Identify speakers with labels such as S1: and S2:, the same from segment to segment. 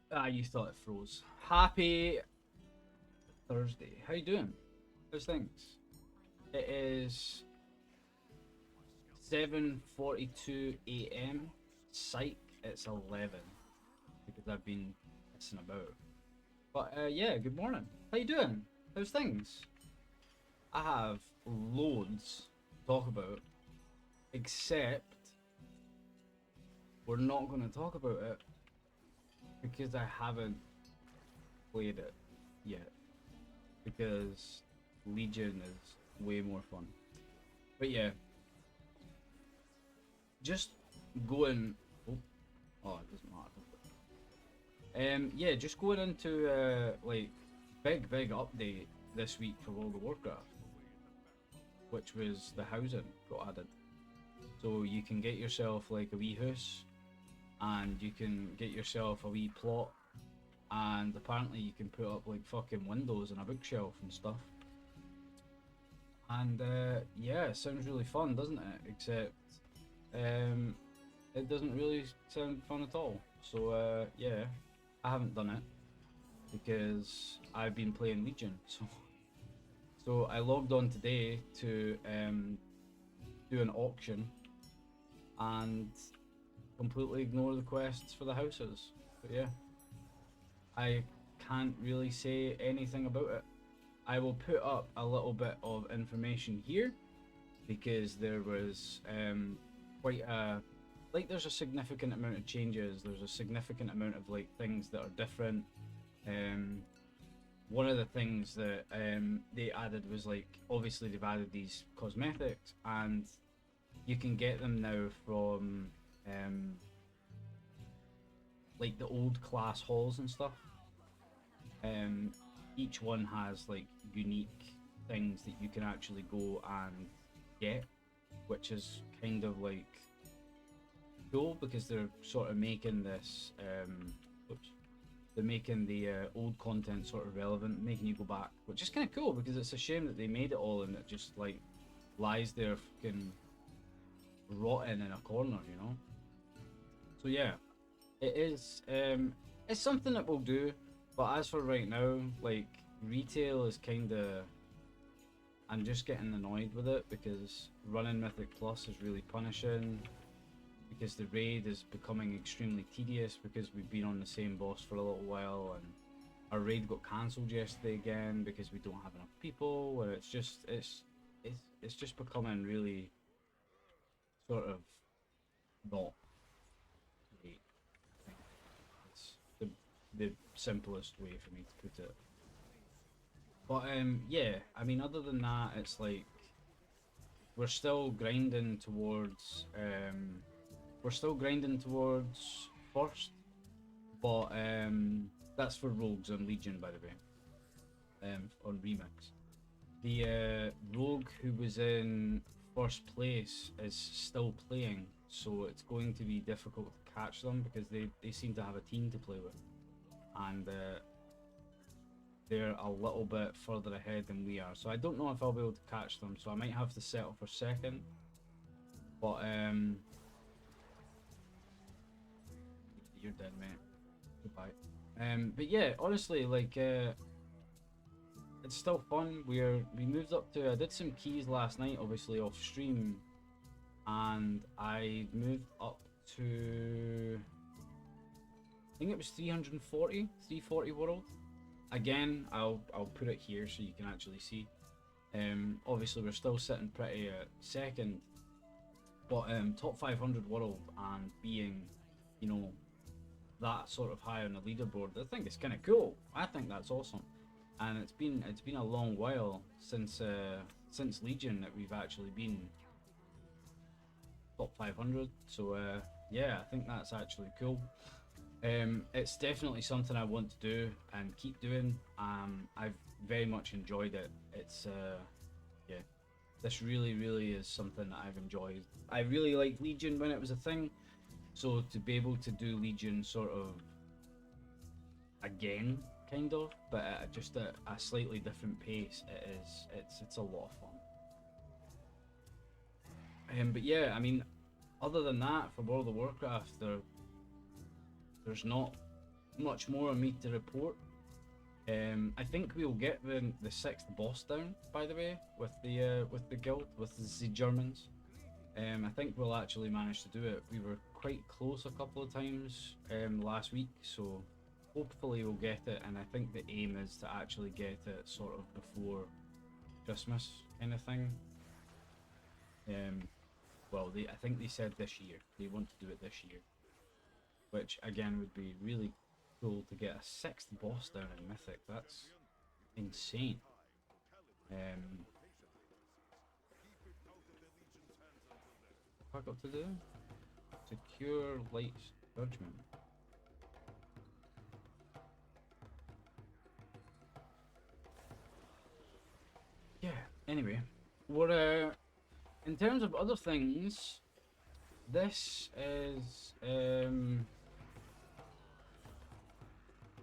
S1: Ah, you thought it froze. Happy Thursday. How you doing? How's things? It is 7:42 a.m. Psych. It's 11 because I've been messing about. But yeah, good morning. How you doing? How's things? I have loads to talk about, except we're not going to talk about it because I haven't played it yet. Because Legion is way more fun. But yeah, just going. Oh, oh, it doesn't matter. Yeah, just going into like big update this week for World of Warcraft, which was the housing got added. So you can get yourself like a wee house, and you can get yourself a wee plot, and apparently you can put up like fucking windows and a bookshelf and stuff. And yeah, it sounds really fun, doesn't it? Except um, it doesn't really sound fun at all. So yeah, I haven't done it because I've been playing Legion. So I logged on today to do an auction and completely ignore the quests for the houses. But yeah, I can't really say anything about it. I will put up a little bit of information here because there was quite a like there's a significant amount of changes. There's a significant amount of like things that are different. Um, One of the things that they added was like obviously they've added these cosmetics and you can get them now from um, like the old class halls and stuff. Um, each one has like unique things that you can actually go and get, which is kind of like cool because they're sort of making this. Oops, they're making the old content sort of relevant, making you go back, which is kind of cool because it's a shame that they made it all and it just like lies there fucking rotting in a corner, you know. So yeah, it is. It's something that we'll do, but as for right now, like retail is kind of. I'm just getting annoyed with it because running Mythic Plus is really punishing. Because the raid is becoming extremely tedious because we've been on the same boss for a little while and our raid got cancelled yesterday again because we don't have enough people and it's just becoming really sort of not great. I think it's the simplest way for me to put it. But yeah, I mean other than that it's like we're still grinding towards first, but that's for rogues on Legion, by the way, on remix. The rogue who was in first place is still playing, so it's going to be difficult to catch them because they seem to have a team to play with, and they're a little bit further ahead than we are. So I don't know if I'll be able to catch them. So I might have to settle for second, but you're dead, mate. Goodbye. But yeah, honestly, like, it's still fun. We moved up to. I did some keys last night, obviously off stream, and I moved up to. I think it was 340, 340 world. Again, I'll put it here so you can actually see. Obviously we're still sitting pretty at second, but top 500 world and being, you know, that sort of high on the leaderboard, I think it's kind of cool. I think that's awesome, and it's been a long while since Legion that we've actually been top 500. So yeah, I think that's actually cool. It's definitely something I want to do and keep doing. I've very much enjoyed it. It's yeah, this really is something that I've enjoyed. I really liked Legion when it was a thing, so to be able to do Legion sort of again, kind of, but at just a slightly different pace, it's a lot of fun. But yeah, I mean, other than that, for World of Warcraft, there's not much more on me to report. I think we'll get the 6th boss down, by the way, with the guild, with the Germans. I think we'll actually manage to do it. We were quite close a couple of times last week, so hopefully we'll get it. And I think the aim is to actually get it sort of before Christmas kind of thing. Well, I think they said this year. They want to do it this year, which again would be really cool to get a 6th boss down in Mythic. That's insane. What I got to do? Secure Light's Judgment. Yeah, anyway, we're in terms of other things, this is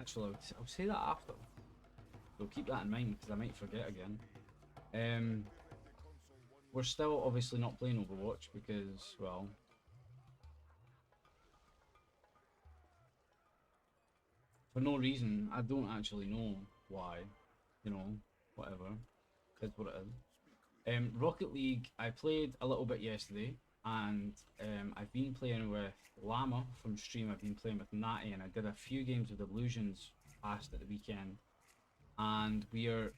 S1: actually I'll say that after. So keep that in mind because I might forget again. We're still obviously not playing Overwatch because, well, for no reason. I don't actually know why. You know, whatever. It's what it is. Rocket League, I played a little bit yesterday, and I've been playing with Llama from stream. I've been playing with Natalie, and I did a few games with Illusions past at the weekend, and we're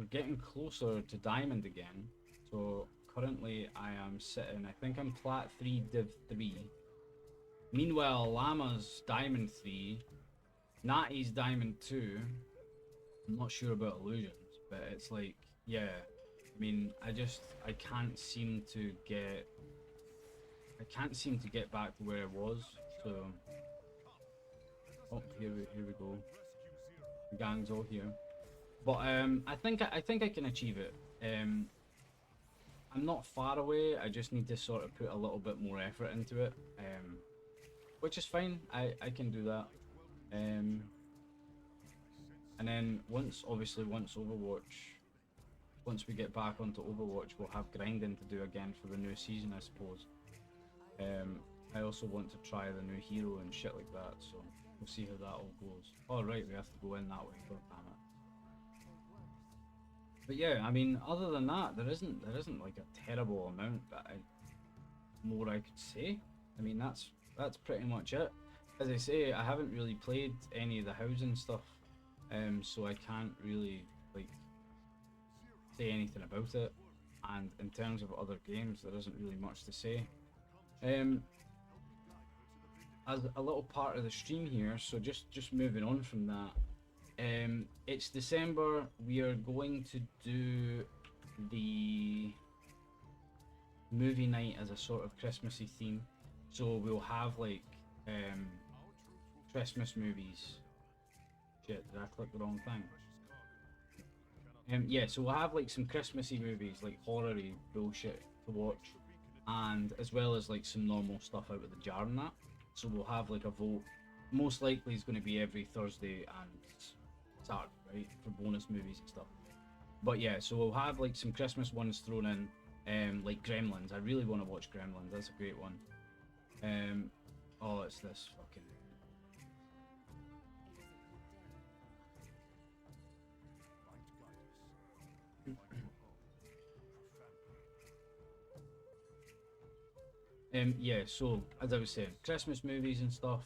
S1: getting closer to Diamond again. So currently I am sitting, I think I'm Plat 3 Div 3. Meanwhile, Llama's Diamond 3, Natty's Diamond 2. I'm not sure about Illusions, but it's like, yeah. I mean, I can't seem to get back to where it was. So, oh, here we go. The gang's all here. But I think I can achieve it. I'm not far away. I just need to sort of put a little bit more effort into it, which is fine. I can do that. And then once Overwatch. Once we get back onto Overwatch, we'll have grinding to do again for the new season, I suppose. I also want to try the new hero and shit like that, so we'll see how that all goes. Oh right, we have to go in that way. God damn it. But yeah, I mean, other than that, there isn't like a terrible amount that more I could say. I mean, that's pretty much it. As I say, I haven't really played any of the housing stuff, so I can't really like say anything about it. And in terms of other games, there isn't really much to say. As a little part of the stream here, so just moving on from that, it's December. We are going to do the movie night as a sort of Christmassy theme. So we'll have like Christmas movies. Shit, did I click the wrong thing? Yeah, so we'll have like some Christmassy movies, like horror-y bullshit to watch, and as well as like some normal stuff out of the jar and that. So we'll have like a vote. Most likely it's going to be every Thursday and Saturday, right, for bonus movies and stuff. But yeah, so we'll have like some Christmas ones thrown in, like Gremlins. I really want to watch Gremlins. That's a great one. Oh, it's this fucking. Yeah, so as I was saying, Christmas movies and stuff.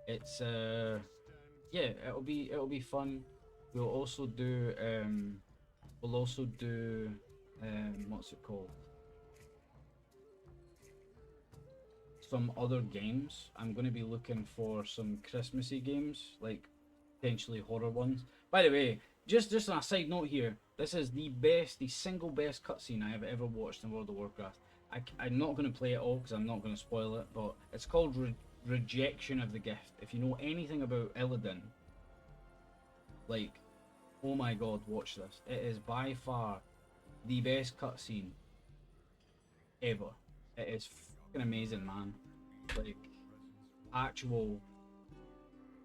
S1: It's yeah, it'll be fun. We'll also do what's it called? Some other games. I'm going to be looking for some Christmassy games, like potentially horror ones. By the way, just on a side note here, this is the single best cutscene I have ever watched in World of Warcraft. I'm not going to play it all because I'm not going to spoil it, but it's called Rejection of the Gift. If you know anything about Illidan, like, oh my god, watch this. It is by far the best cutscene ever. It is fucking amazing, man. Like, actual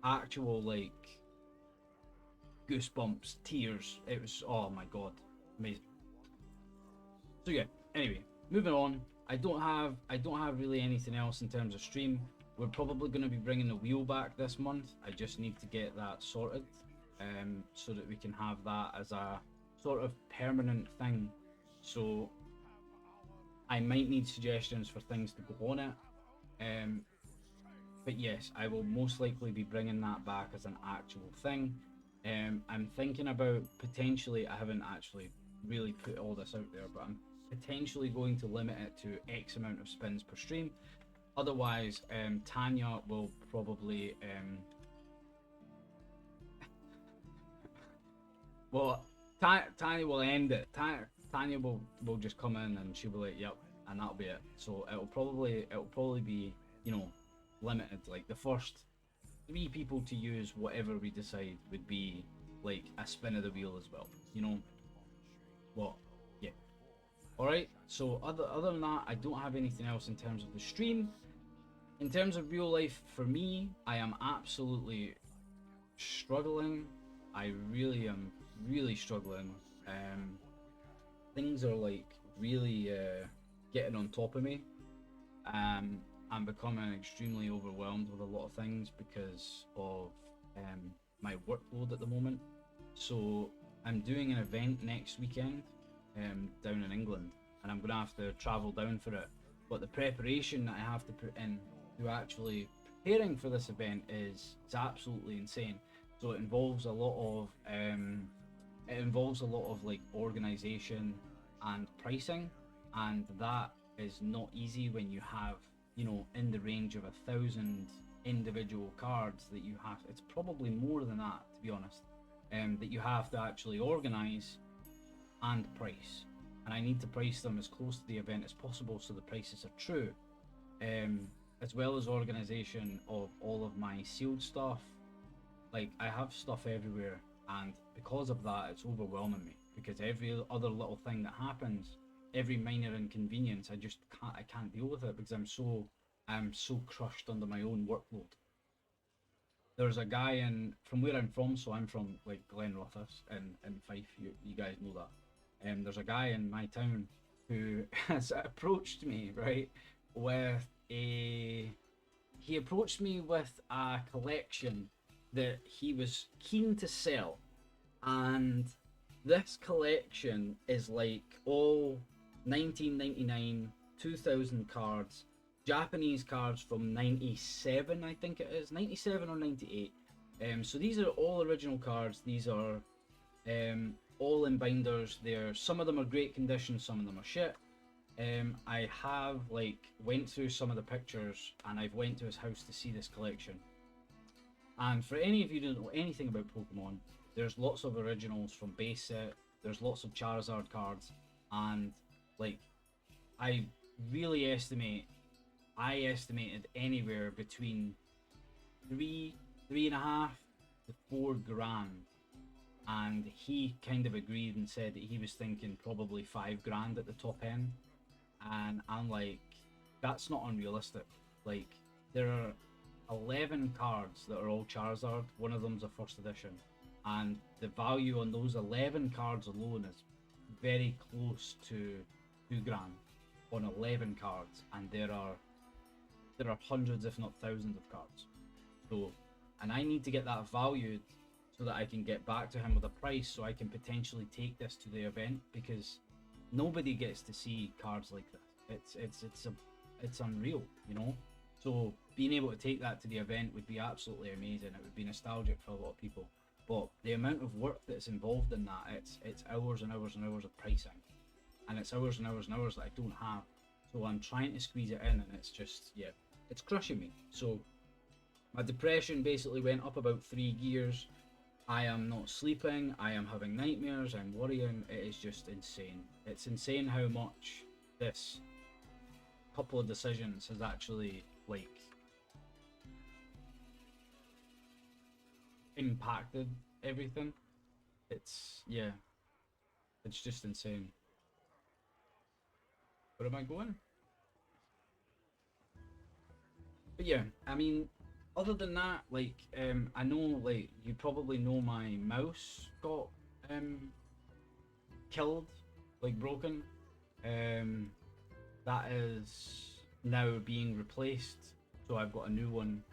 S1: like goosebumps, tears. It was, oh my god, amazing. So yeah, anyway, moving on. I don't have really anything else in terms of stream. We're probably going to be bringing the wheel back this month. I just need to get that sorted, so that we can have that as a sort of permanent thing. So I might need suggestions for things to go on it. But yes, I will most likely be bringing that back as an actual thing. I'm thinking about potentially, I haven't actually really put all this out there, but I'm potentially going to limit it to X amount of spins per stream. Otherwise, Tanya will probably, well, Tanya will end it. Tanya will just come in and she'll be like, yep, and that'll be it. So it'll probably be, you know, limited. Like the first 3 people to use whatever we decide would be like a spin of the wheel as well. You know what? Yeah. All right. So other than that, I don't have anything else in terms of the stream. In terms of real life, for me, I am absolutely struggling. I really am really struggling. Things are like really getting on top of me. I'm becoming extremely overwhelmed with a lot of things because of my workload at the moment. So I'm doing an event next weekend down in England, and I'm gonna have to travel down for it. But the preparation that I have to put in to actually preparing for this event is absolutely insane. So it involves a lot of like organization and pricing, and that is not easy when you have, you know, in the range of 1,000 individual cards that you have. It's probably more than that, to be honest, that you have to actually organize and price. And I need to price them as close to the event as possible so the prices are true, as well as organization of all of my sealed stuff. Like, I have stuff everywhere, and because of that, it's overwhelming me, because every other little thing that happens, every minor inconvenience, I can't deal with it, because I'm so crushed under my own workload. There's a guy from where I'm from, so I'm from like Glenrothes in Fife, you guys know that. There's a guy in my town who has approached me, right, with he approached me with a collection that he was keen to sell, and this collection is like all 1999, 2000 cards, Japanese cards from 97, I think it is, 97 or 98. So these are all original cards. These are all in binders. Some of them are great condition, some of them are shit. I have like went through some of the pictures, and I've went to his house to see this collection. And for any of you who don't know anything about Pokemon, there's lots of originals from base set, there's lots of Charizard cards, and like I estimated anywhere between three and a half to $4 grand, and he kind of agreed and said that he was thinking probably $5 grand at the top end. And I'm like, that's not unrealistic. Like, there are 11 cards that are all Charizard. One of them's a first edition, and the value on those 11 cards alone is very close to $2 grand on 11 cards, and there are hundreds, if not thousands, of cards. So, and I need to get that valued so that I can get back to him with a price, so I can potentially take this to the event, because nobody gets to see cards like this. It's unreal, you know. So being able to take that to the event would be absolutely amazing. It would be nostalgic for a lot of people. But the amount of work that's involved in that, it's hours and hours and hours of pricing, and it's hours and hours and hours that I don't have. So I'm trying to squeeze it in, and it's just, yeah, it's crushing me. So my depression basically went up about 3 gears. I am not sleeping, I am having nightmares, I'm worrying. It is just insane. It's insane how much this couple of decisions has actually like impacted everything. It's, yeah, it's just insane. Where am I going? But yeah, I mean, other than that, like, I know, like, you probably know my mouse got killed, like broken. That is now being replaced. So I've got a new one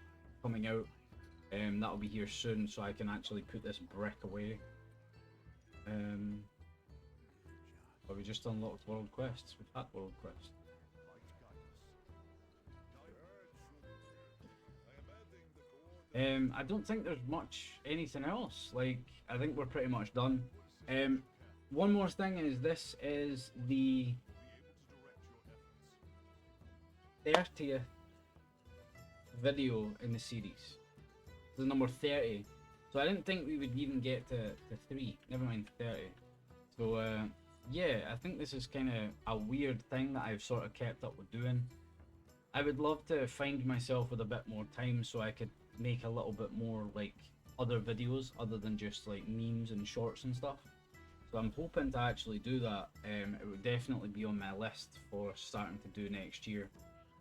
S1: coming out. That'll be here soon, so I can actually put this brick away. But we just unlocked world quests. We've had world quests. I don't think there's much anything else. Like, I think we're pretty much done. One more thing is, this is the 30th video in the series. This is number 30. So I didn't think we would even get to 3, never mind 30. So yeah, I think this is kind of a weird thing that I've sort of kept up with doing. I would love to find myself with a bit more time so I could make a little bit more like other videos other than just like memes and shorts and stuff. So I'm hoping to actually do that. It would definitely be on my list for starting to do next year.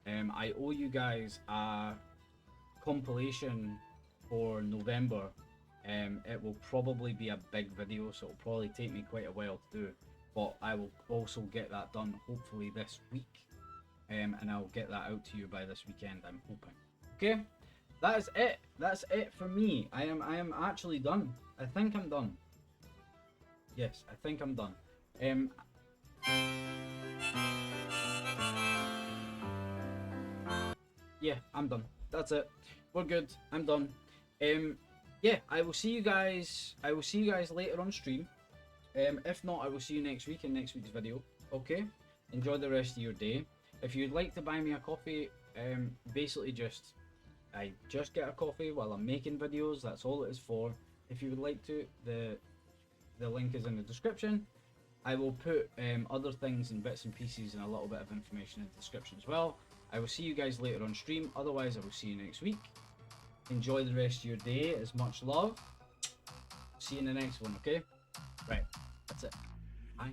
S1: I owe you guys a compilation for November. It will probably be a big video, so it'll probably take me quite a while to do, but I will also get that done hopefully this week, and I'll get that out to you by this weekend, I'm hoping. Okay, that is it. That's it for me. I am actually done. I think I'm done. Yes, I think I'm done. Yeah, I'm done. That's it. We're good. I'm done. Yeah, I will see you guys. I will see you guys later on stream. If not, I will see you next week in next week's video. Okay. Enjoy the rest of your day. If you'd like to buy me a coffee, basically I just get a coffee while I'm making videos. That's all it is for. If you would like to, the link is in the description. I will put other things and bits and pieces and a little bit of information in the description as well. I will see you guys later on stream. Otherwise, I will see you next week. Enjoy the rest of your day. As much love. See you in the next one, okay? Right, that's it. Bye.